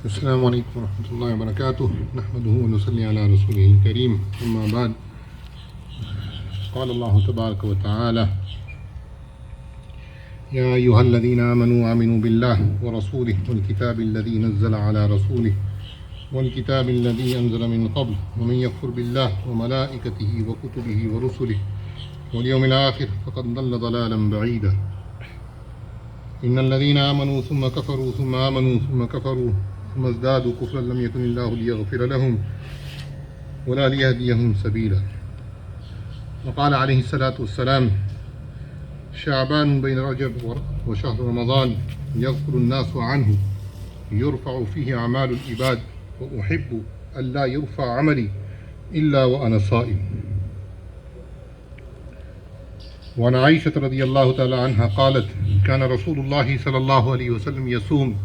السلام عليكم ورحمة الله وبركاته. نحمده ونصلي على رسوله الكريم. أما بعد، قال الله تبارك وتعالى: يا أيها الذين آمنوا آمنوا بالله ورسوله والكتاب الذي نزل على رسوله والكتاب الذي أنزل من قبل ومن يكفر بالله وملائكته وكتبه ورسله واليوم الآخر فقد ضل ضلالا بعيدا. إن الذين آمنوا ثم كفروا ثم آمنوا ثم كفروا ثم ازدادوا كفرا لم يكن الله ليغفر لهم ولا ليهديهم سبيلا. وقال عليه الصلاة والسلام: شعبان بين رجب وشهر رمضان يغفر الناس عنه يرفع فيه أعمال العباد وأحب أن لا يرفع عملي إلا وأنا صائم. وعن عائشة رضي الله تعالى عنها قالت: كان رسول الله صلى الله عليه وسلم يصوم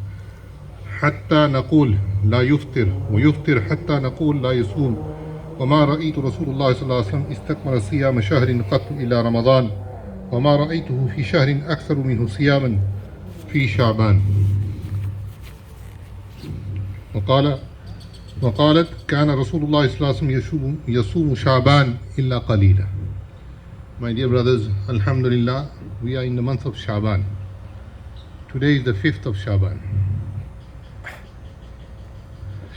حتى نقول لا يفطر ويفطر حتى نقول لا يصوم وما رأيت رسول الله صلى الله عليه وسلم استكمل صيام شهر قط إلى رمضان وما رأيته في شهر أكثر منه صياما في شعبان. وقالت: كان رسول الله صلى الله عليه وسلم يصوم شعبان إلا قليلا. My dear brothers, Alhamdulillah, we are in the month of Shaban. Today is the 5th of Shaban.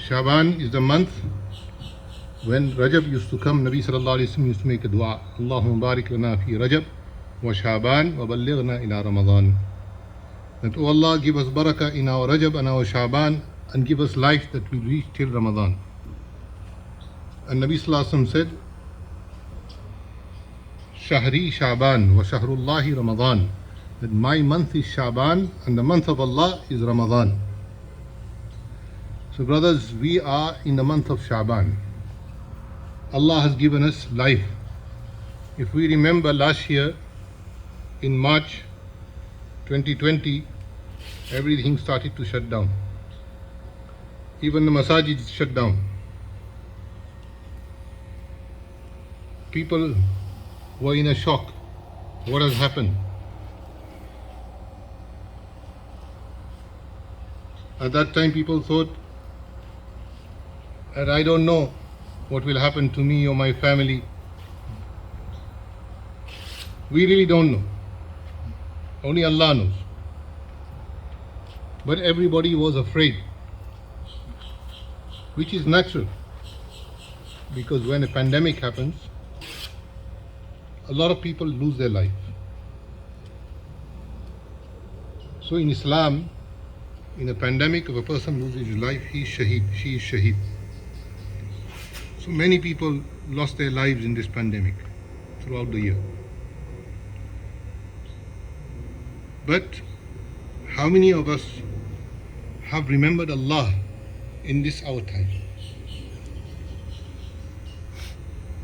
Shaban is the month when Rajab used to come. Nabi sallallahu alayhi wa sallam used to make a dua: Allahumma barik lana fi Rajab wa Shaban wa ballighna ila Ramadan. That, oh Allah, give us barakah in our Rajab and our Shaban and give us life that will reach till Ramadan. And Nabi sallallahu alayhi wa sallam said, Shahri Shaban wa Shahrullahi Ramadan, that my month is Shaban and the month of Allah is Ramadan. So brothers, we are in the month of Shaban. Allah has given us life. If we remember last year in March 2020, everything started to shut down. Even the masajid shut down. People were in a shock. What has happened? At that time people thought that I don't know what will happen to me or my family. We really don't know. Only Allah knows. But everybody was afraid, which is natural, because when a pandemic happens, a lot of people lose their life. So in Islam, in a pandemic, if a person loses his life, he is shaheed, she is shaheed. So many people lost their lives in this pandemic throughout the year. But how many of us have remembered Allah in this our time?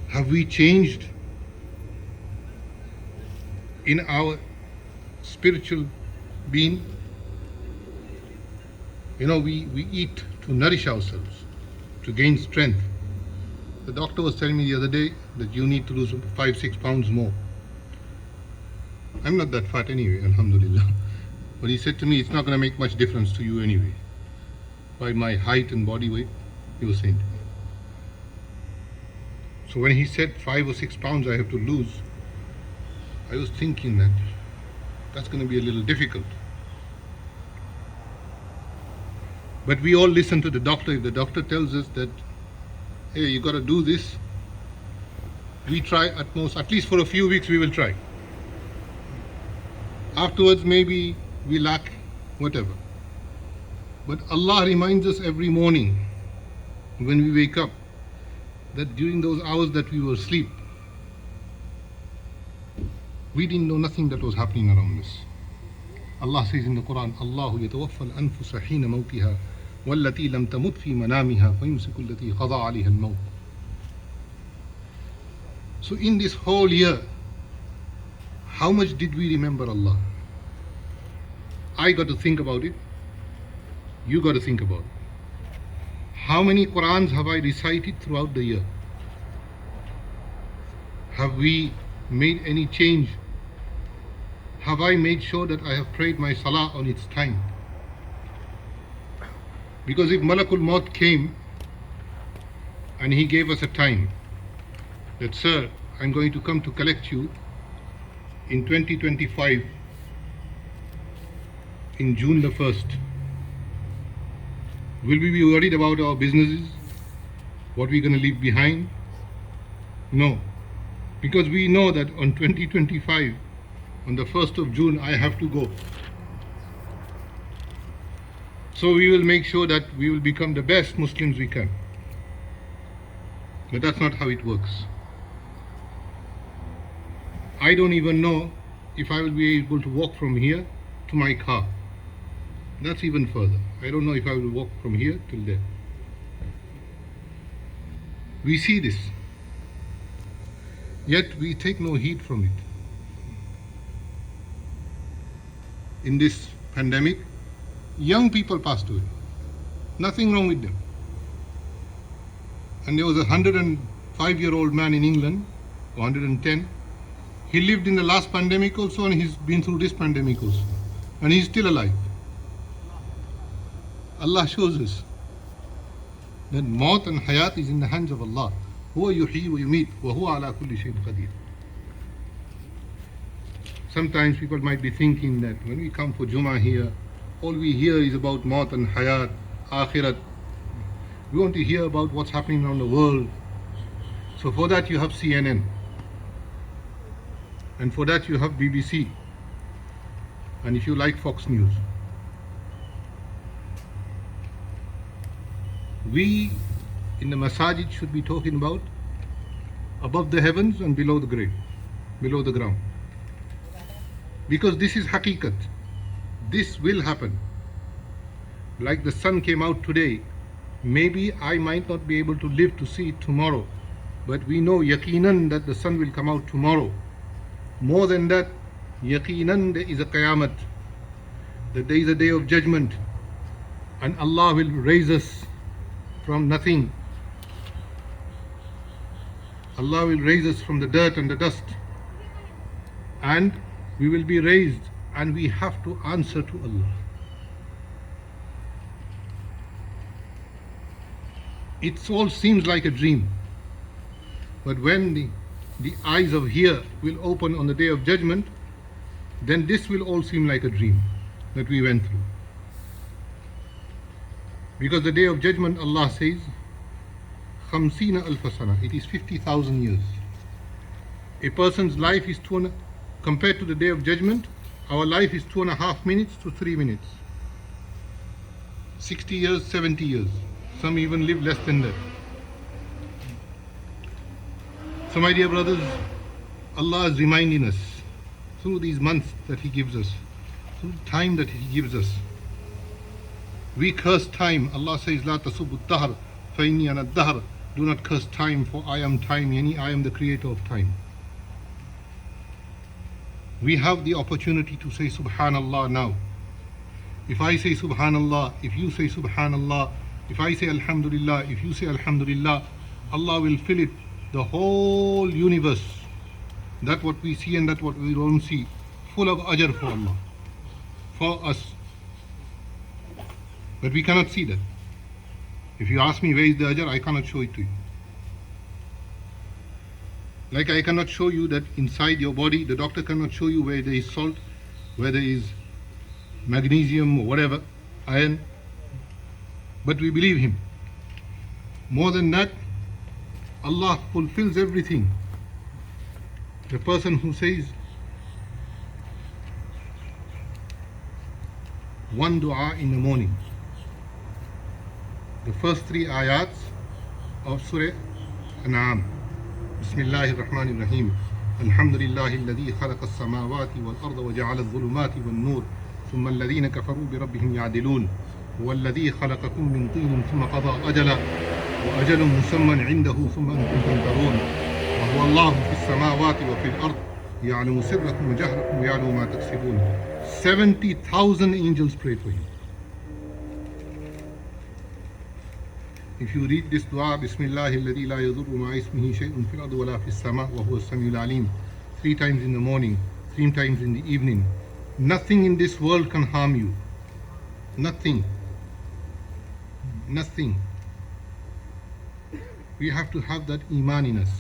Have we changed in our spiritual being? You know, we eat to nourish ourselves, to gain strength. The doctor was telling me the other day that you need to lose 5-6 pounds more. I'm not that fat anyway, Alhamdulillah. But he said to me, it's not going to make much difference to you anyway. By my height and body weight, he was saying to me. So when he said 5 or 6 pounds I have to lose, I was thinking that that's going to be a little difficult. But we all listen to the doctor. If the doctor tells us that, hey, you got to do this, we try at most, at least for a few weeks we will try. Afterwards maybe we lack whatever. But Allah reminds us every morning when we wake up that during those hours that we were asleep, we didn't know nothing that was happening around us. Allah says in the Quran, Allahu yatawaffa al-anfusa hina mawtiha wallati lam tamut fi manamiha fayumsiku allati qada 'alayha al-maut. So in this whole year, how much did we remember Allah? I got to think about it. You got to think about it. How many Qurans have I recited throughout the year? Have we made any change? Have I made sure that I have prayed my Salah on its time? Because if Malakul Maut came and he gave us a time that, sir, I'm going to come to collect you in 2025 in June the 1st, will we be worried about our businesses, what we're going to leave behind? No, because we know that on 2025, on the 1st of June, I have to go. So we will make sure that we will become the best Muslims we can. But that's not how it works. I don't even know if I will be able to walk from here to my car. That's even further. I don't know if I will walk from here till there. We see this, yet we take no heed from it. In this pandemic, young people passed away. Nothing wrong with them. And there was a 105-year-old man in England, 110. He lived in the last pandemic also, and he's been through this pandemic also. And he's still alive. Allah shows us that maut and hayat is in the hands of Allah. Huwa yuhyi wa yumeet wa huwa ala kulli shay'in qadir. Sometimes people might be thinking that when we come for Jumu'ah here, all we hear is about maut and hayat, akhirat. We want to hear about what's happening around the world. So for that you have CNN. And for that you have BBC. And if you like, Fox News. We in the Masjid should be talking about above the heavens and below the grave, below the ground. Because this is haqiqat. This will happen. Like the sun came out today, maybe I might not be able to live to see it tomorrow, but we know yaqinan that the sun will come out tomorrow. More than that, yaqinan there is a qayamat, that there is a day of judgment, and Allah will raise us from nothing. Allah will raise us from the dirt and the dust, and we will be raised, and we have to answer to Allah. It all seems like a dream, but when the eyes of here will open on the day of judgment, then this will all seem like a dream that we went through. Because the day of judgment, Allah says, Khamsina alfa sana, it is 50,000 years. A person's life is compared to the day of judgment, our life is 2.5 minutes to 3 minutes. 60 years, 70 years. Some even live less than that. So my dear brothers, Allah is reminding us through these months that He gives us, through time that He gives us. We curse time. Allah says, La tasubbu dahr fa inni ana dahr. Do not curse time, for I am time, yani I am the creator of time. We have the opportunity to say Subhanallah now. If I say Subhanallah, if you say Subhanallah, if I say Alhamdulillah, if you say Alhamdulillah, Allah will fill it, the whole universe, that what we see and that what we don't see, full of ajr for Allah, for us. But we cannot see that. If you ask me where is the ajr, I cannot show it to you. Like I cannot show you that inside your body, the doctor cannot show you where there is salt, where there is magnesium or whatever, iron. But we believe him. More than that, Allah fulfills everything. The person who says one dua in the morning, the first 3 ayats of Surah An'am. Bismillahir Rahmanir Rahim. Alhamdulillahi alladhi khalaqa as-samawati wal arda wa ja'ala adh-dhulumati wan nur thumma alladhina kafaru bi rabbihim ya'dilun huwa alladhi khalaqakum min tinin thumma qada ajala wa ajalun musamman 'indahu thumma antum tanzurun wa huwa Allahu fis samawati wa fil ard ya'lamu sirrakum wa jahrakum wa ya'lamu ma taksibun. 70,000 angels pray for you. If you read this dua, Bismillahi alladhi la yadurru ma'a ismihi shay'un fil ardi wa la fis sama' wa huwa as-sami'ul 'alim, 3 times in the morning, 3 times in the evening, nothing in this world can harm you. Nothing. nothing. We have to have that iman in us,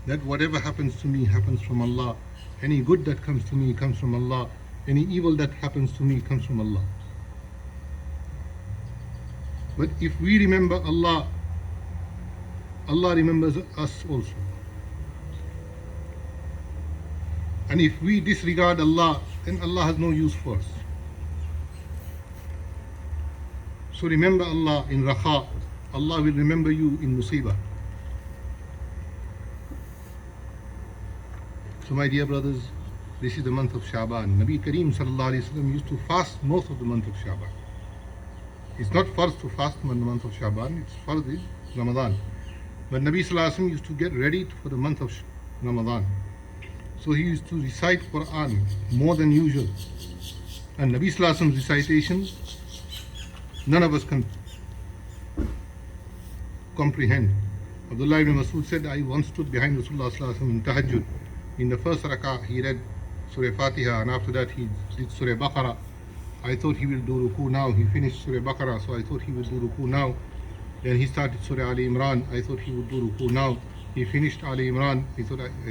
that whatever happens to me happens from Allah. Any good that comes to me comes from Allah. Any evil that happens to me comes from Allah. But if we remember Allah, Allah remembers us also. And if we disregard Allah, then Allah has no use for us. So remember Allah in Rakha. Allah will remember you in Musibah. So my dear brothers, this is the month of Shaban. Nabi Kareem sallallahu alaihi wasallam used to fast most of the month of Shaban. It's not first to fast in the month of Shaban, it's first is Ramadan. But Nabi sallallahu alaihi wasallam used to get ready for the month of Ramadan. So he used to recite Quran more than usual. And Nabi sallallahu alaihi wasallam's recitation, none of us can comprehend. Abdullah ibn Masud said, I once stood behind Rasulullah sallallahu alaihi wasallam in Tahajjud. In the first rak'ah, he read Surah Fatiha, and after that he did Surah Baqarah. I thought he will do ruku now. He finished Surah Baqarah, so I thought he will do ruku now. Then he started Surah Ali Imran. I thought he would do ruku now. He finished Ali Imran. I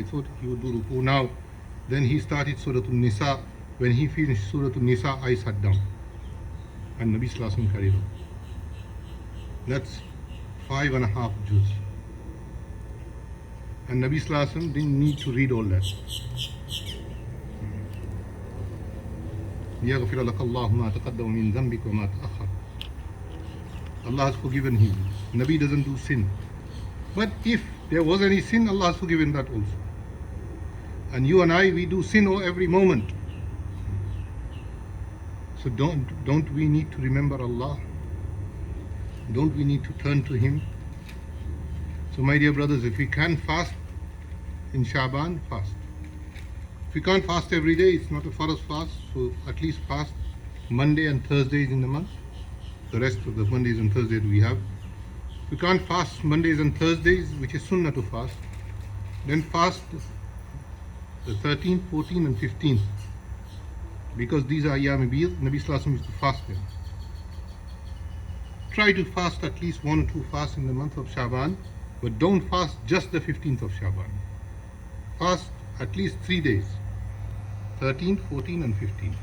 thought he would do ruku now. Then he started Surah An-Nisa. When he finished Surah An-Nisa, I sat down. And Nabi Sallallahu Alaihi Wasallam carried on. That's 5.5 juz. And Nabi Sallallahu Alaihi Wasallam didn't need to read all that. لِيَغْفِرَ لَكَ اللَّهُ مَا تَقَدَّمَ مِنْ ذَنْبِكَ وَمَا تَأَخَّرَ. Allah has forgiven him. Nabi doesn't do sin. But if there was any sin, Allah has forgiven that also. And you and I, we do sin every moment. So don't we need to remember Allah? Don't we need to turn to Him? So my dear brothers, if we can fast in Shaban, fast. If we can't fast every day, it's not a farz fast, so at least fast Monday and Thursdays in the month. The rest of the Mondays and Thursdays we have. If we can't fast Mondays and Thursdays, which is sunnah to fast, then fast the 13th, 14th and 15th. Because these are Ayyam Bid, Nabi Sallallahu Alaihi Wasallam used to fast them. Try to fast at least 1 or 2 fasts in the month of Shaban, but don't fast just the 15th of Shaban. Fast at least 3 days, 13th, 14th and 15th.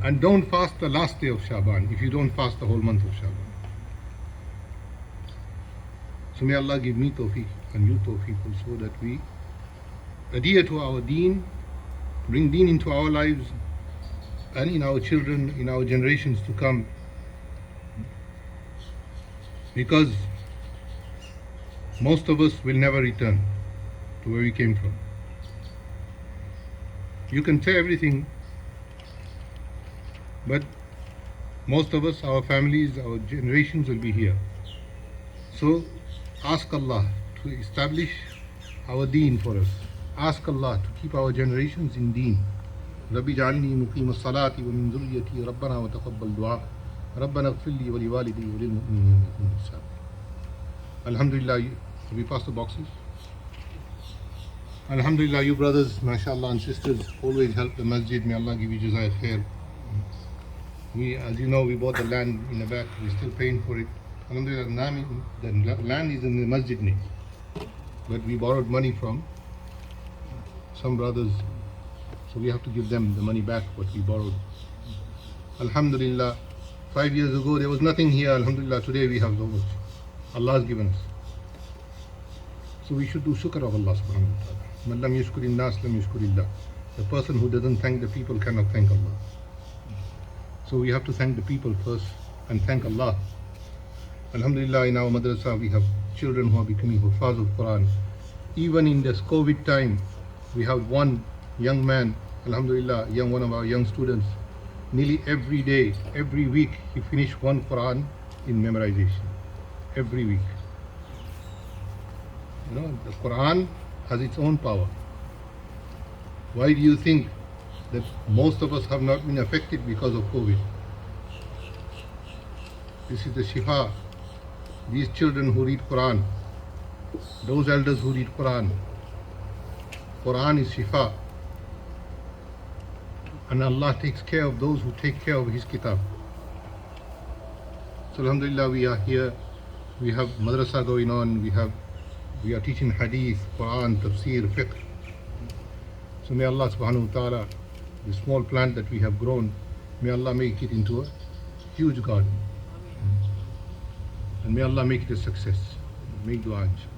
And don't fast the last day of Shaban if you don't fast the whole month of Shaban. So may Allah give me tawfiq and you tawfiq also, that we adhere to our deen, bring deen into our lives and in our children, in our generations to come. Because most of us will never return to where we came from. You can say everything, but most of us, our families, our generations will be here. So ask Allah to establish our deen for us. Ask Allah to keep our generations in deen. رَبِّ جَعَلْنِي مُقِيمَ الصَّلَاةِ وَمِنْ ذُرِّيَّتِي رَبَّنَا وَتَقَبَّلْ دُعَاء رَبَّنَا اغْفِرْ لِي وَلِوَالِدَيَّ وَلِلْمُؤْمِنِينَ يَوْمَ الْحِسَابِ. Alhamdulillah, we pass the boxes. Alhamdulillah, you brothers, mashallah, and sisters always help the masjid. May Allah give you jazaa khair. We, as you know, we bought the land in the back. We're still paying for it. Alhamdulillah, the land is in the masjid name. But we borrowed money from some brothers, so we have to give them the money back what we borrowed. Alhamdulillah, 5 years ago there was nothing here. Alhamdulillah, today we have so much. Allah has given us. So we should do shukr of Allah subhanahu wa ta'ala. Man lam yashkurin nas lam yashkurillah. The person who doesn't thank the people cannot thank Allah. So we have to thank the people first and thank Allah. Alhamdulillah, in our madrasa we have children who are becoming Hufaz of Quran. Even in this COVID time, we have one young man, Alhamdulillah, one of our young students, nearly every day, every week, he finished one Quran in memorization. Every week. You know, the Quran has its own power. Why do you think that most of us have not been affected because of COVID? This is the shifa. These children who read Quran, those elders who read Quran, Quran is shifa. And Allah takes care of those who take care of His kitab. So alhamdulillah, we are here. We have madrasa going on. We are teaching hadith, Quran, tafsir, fiqh. So may Allah subhanahu wa ta'ala, the small plant that we have grown, may Allah make it into a huge garden. And may Allah make it a success. Make dua inshallah.